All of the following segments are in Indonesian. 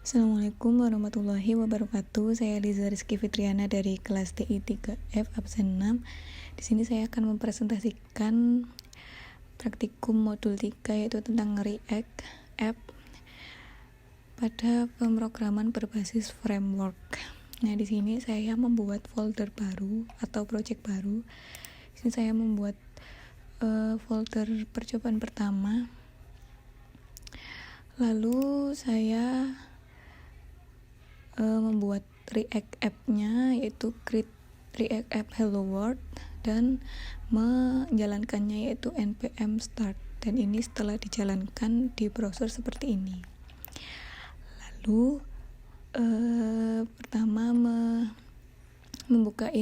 Assalamualaikum warahmatullahi wabarakatuh. Saya Liza Rizky Fitriana dari kelas TI 3F absen 6. Di sini saya akan mempresentasikan praktikum modul 3 yaitu tentang React App pada pemrograman berbasis framework. Nah, di sini saya membuat folder baru atau project baru. Di sini saya membuat folder percobaan pertama. Lalu saya membuat React App-nya yaitu create React App Hello World dan menjalankannya yaitu npm start, dan ini setelah dijalankan di browser seperti ini. Lalu pertama membuka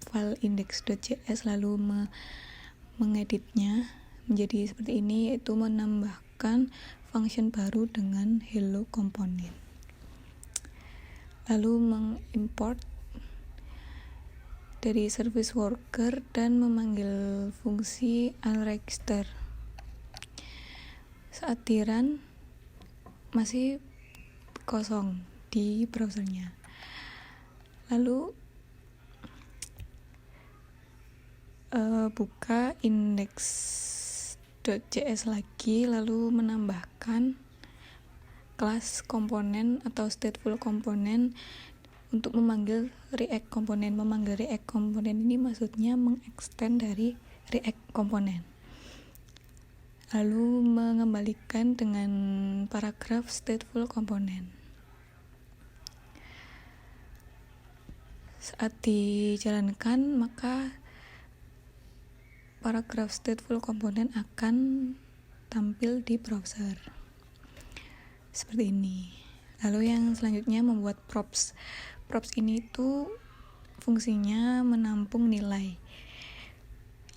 file index.js, lalu mengeditnya menjadi seperti ini, yaitu menambahkan function baru dengan hello component. Lalu mengimport dari service worker dan memanggil fungsi unregister saat di run masih kosong di browsernya. Lalu buka index.js lagi, lalu menambahkan kelas komponen atau stateful komponen untuk memanggil React komponen. Memanggil React komponen ini maksudnya mengextend dari React komponen. Lalu mengembalikan dengan paragraf stateful komponen. Saat dijalankan, maka paragraf stateful komponen akan tampil di browser seperti ini. Lalu yang selanjutnya membuat props. Props ini tuh fungsinya menampung nilai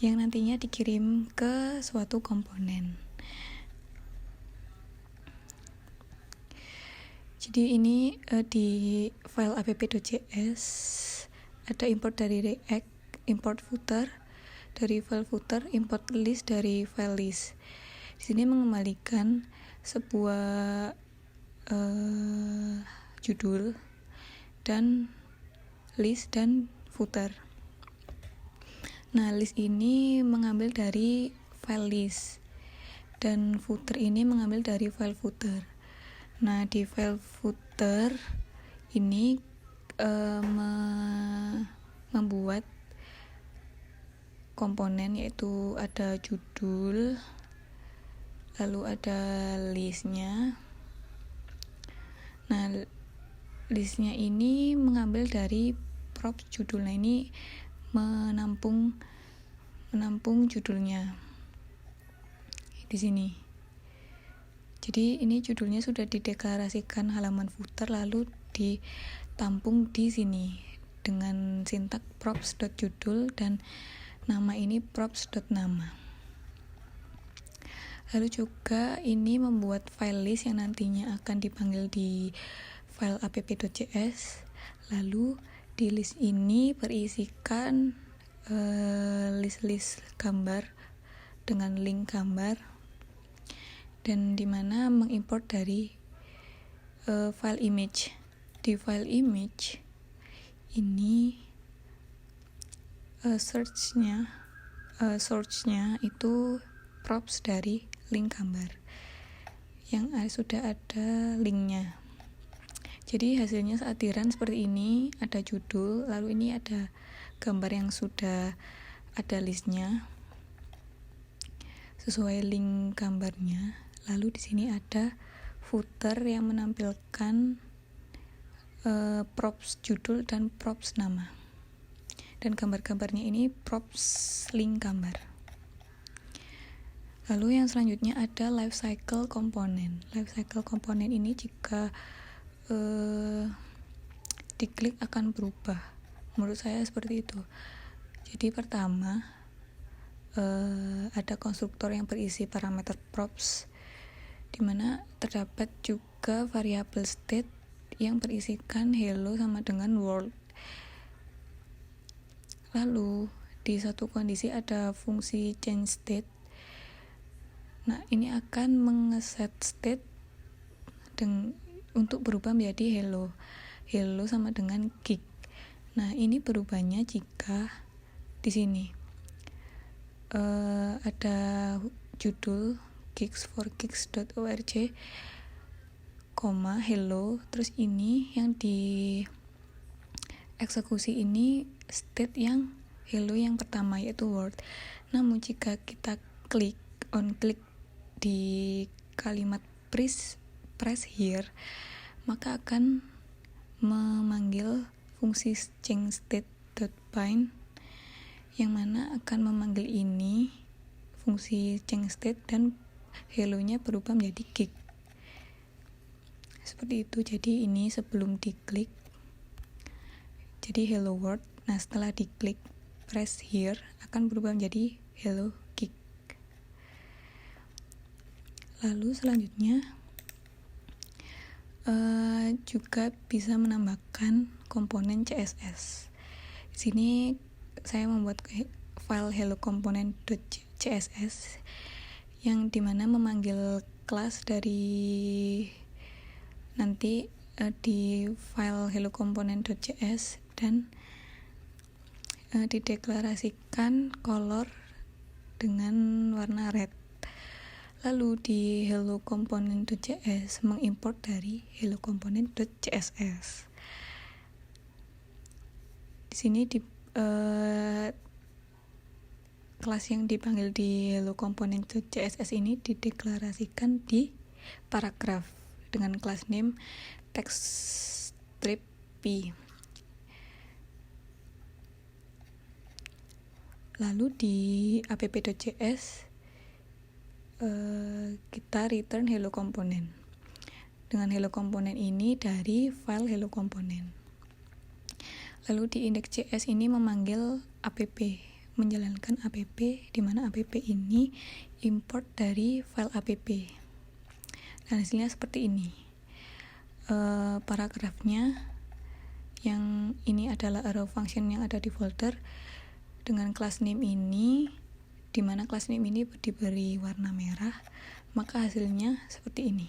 yang nantinya dikirim ke suatu komponen. Jadi ini di file app.js ada import dari React, import footer dari file footer, import list dari file list. Di sini mengembalikan sebuah judul dan list dan footer. Nah, list ini mengambil dari file list dan footer ini mengambil dari file footer. Nah, di file footer ini membuat komponen, yaitu ada judul, lalu ada listnya. Nah, listnya ini mengambil dari props judul. Nah, ini menampung judulnya di sini. Jadi ini judulnya sudah dideklarasikan halaman footer, lalu ditampung di sini dengan sintak props.judul dan nama ini props.nama. Lalu juga ini membuat file list yang nantinya akan dipanggil di file app.js. Lalu di list ini berisikan list-list gambar dengan link gambar, dan dimana mengimport dari file image. Di file image ini source-nya itu props dari link gambar yang sudah ada linknya. Jadi hasilnya saat di run seperti ini, ada judul, lalu ini ada gambar yang sudah ada listnya sesuai link gambarnya. Lalu di sini ada footer yang menampilkan props judul dan props nama, dan gambar-gambarnya ini props link gambar. Lalu yang selanjutnya ada lifecycle komponen. Lifecycle komponen ini jika diklik akan berubah. Menurut saya seperti itu. Jadi pertama ada konstruktor yang berisi parameter props, di mana terdapat juga variabel state yang berisikan hello sama dengan world. Lalu di satu kondisi ada fungsi change state. Nah, ini akan mengeset state untuk berubah menjadi hello. Hello sama dengan geek. Nah, ini berubahnya jika di sini ada judul geeks4geeks.org, hello, terus ini yang di eksekusi ini state yang hello yang pertama yaitu word. Namun jika kita klik di kalimat press here, maka akan memanggil fungsi change state.bind yang mana akan memanggil ini fungsi change state dan hello-nya berubah menjadi geek. Seperti itu. Jadi ini sebelum diklik jadi hello world. Nah, setelah diklik press here akan berubah menjadi hello geek. Lalu selanjutnya juga bisa menambahkan komponen CSS. Di sini saya membuat file hello component.css yang dimana memanggil kelas dari nanti di file hello component.cs dan dideklarasikan color dengan warna red. Lalu di hello component.cs mengimport dari hello component.css. Di sini di kelas yang dipanggil di hello component.css ini dideklarasikan di paragraf dengan class name text-strip p. Lalu di app.cs kita return hello component. Dengan hello component ini dari file hello component. Lalu di index.js ini memanggil app, menjalankan app, di mana app ini import dari file app. Dan hasilnya seperti ini. Paragrafnya yang ini adalah arrow function yang ada di folder dengan class name ini, di mana class name ini diberi warna merah, maka hasilnya seperti ini.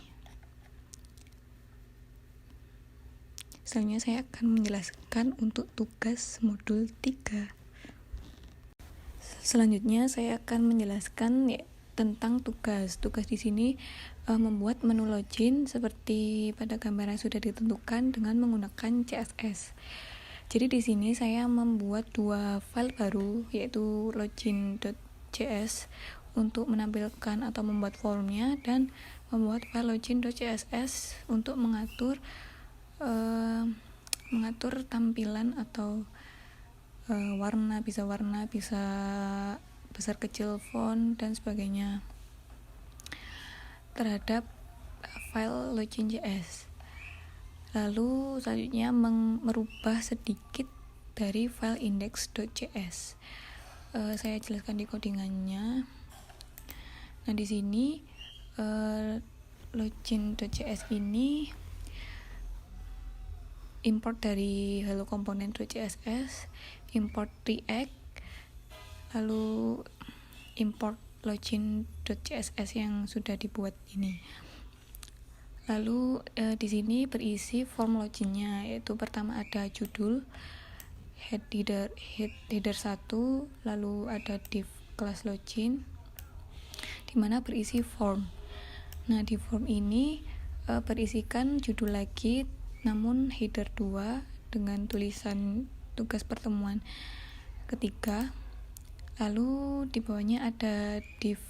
Selanjutnya saya akan menjelaskan untuk tugas modul 3. Selanjutnya saya akan menjelaskan tentang tugas. Tugas di sini membuat menu login seperti pada gambar yang sudah ditentukan dengan menggunakan CSS. Jadi di sini saya membuat 2 file baru yaitu login.js untuk menampilkan atau membuat formnya dan membuat file login.css untuk mengatur tampilan atau warna bisa besar kecil font dan sebagainya terhadap file login.js. Lalu selanjutnya merubah sedikit dari file index.js. Saya jelaskan di codingannya. Nah, di sini login.js ini import dari hello component.css, import react, lalu import login.css yang sudah dibuat ini. Lalu di sini berisi form loginnya, yaitu pertama ada judul, header 1, lalu ada div kelas login di mana berisi form. Nah, di form ini berisikan judul lagi namun header 2 dengan tulisan tugas pertemuan ketiga. Lalu di bawahnya ada div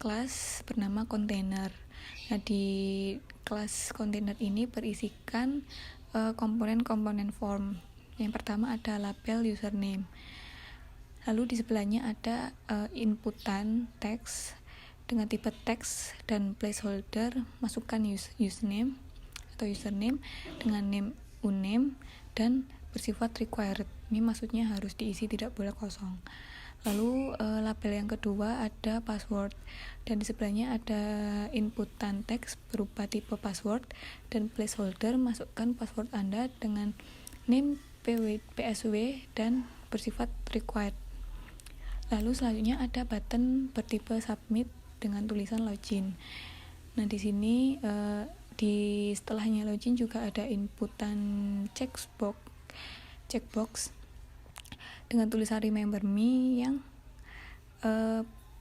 kelas bernama container. Nah, di kelas container ini berisikan komponen-komponen form. Yang pertama ada label username. Lalu di sebelahnya ada inputan teks dengan tipe teks dan placeholder. Masukkan username atau username dengan name uname dan bersifat required. Ini maksudnya harus diisi, tidak boleh kosong. Lalu label yang kedua ada password dan di sebelahnya ada inputan teks berupa tipe password dan placeholder. Masukkan password Anda dengan name PSW dan bersifat required. Lalu selanjutnya ada button bertipe submit dengan tulisan login. Nah, di sini setelahnya login juga ada inputan checkbox dengan tulisan remember me yang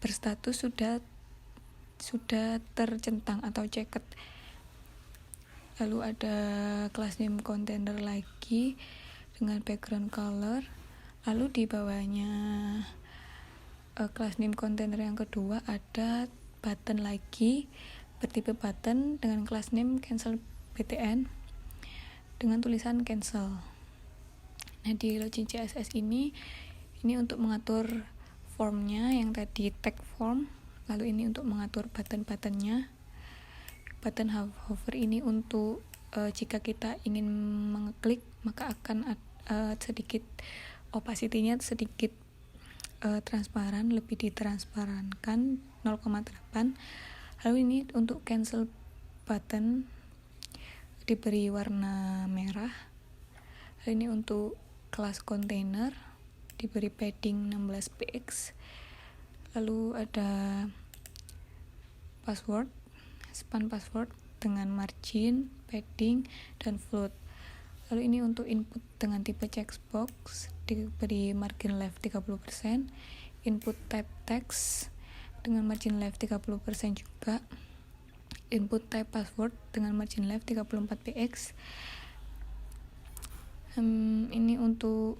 berstatus sudah tercentang atau checked. Lalu ada class name container lagi dengan background color. Lalu di bawahnya class name container yang kedua ada button lagi bertipe button dengan class name cancel btn dengan tulisan cancel. Nah, di login CSS ini untuk mengatur formnya yang tadi tag form, lalu ini untuk mengatur button-buttonnya. Button hover ini untuk jika kita ingin mengeklik maka akan sedikit opacity-nya sedikit transparan, lebih ditransparankan 0,8. Lalu ini untuk cancel button diberi warna merah. Lalu ini untuk kelas container diberi padding 16px. Lalu ada password, span password dengan margin, padding, dan float. Lalu ini untuk input dengan tipe checkbox diberi margin left 30%, input type text dengan margin left 30% juga, input type password dengan margin left 34px. Ini untuk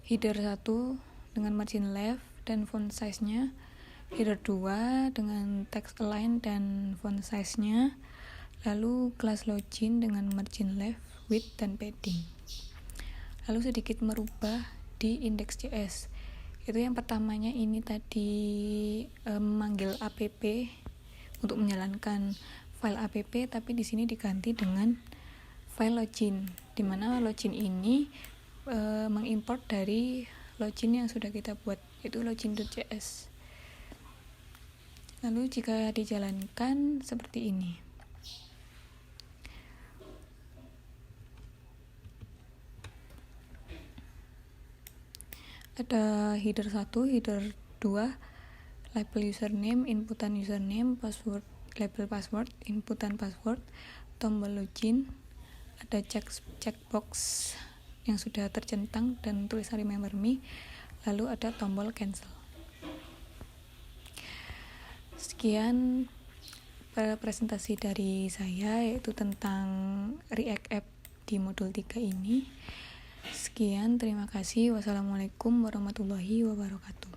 header 1 dengan margin left dan font size-nya, header 2 dengan text align dan font size-nya, lalu kelas login dengan margin left, width, dan padding. Lalu sedikit merubah di index.js. Itu yang pertamanya ini tadi memanggil app untuk menjalankan file app, tapi di sini diganti dengan file login, di mana login ini mengimport dari login yang sudah kita buat, yaitu login.js. Lalu jika dijalankan seperti ini. Ada header 1, header 2, label username, inputan username, password, label password, inputan password, tombol login, ada checkbox yang sudah tercentang dan tulisan remember me, lalu ada tombol cancel. Sekian presentasi dari saya, yaitu tentang React App di modul 3 ini. Sekian, terima kasih. Wassalamualaikum warahmatullahi wabarakatuh.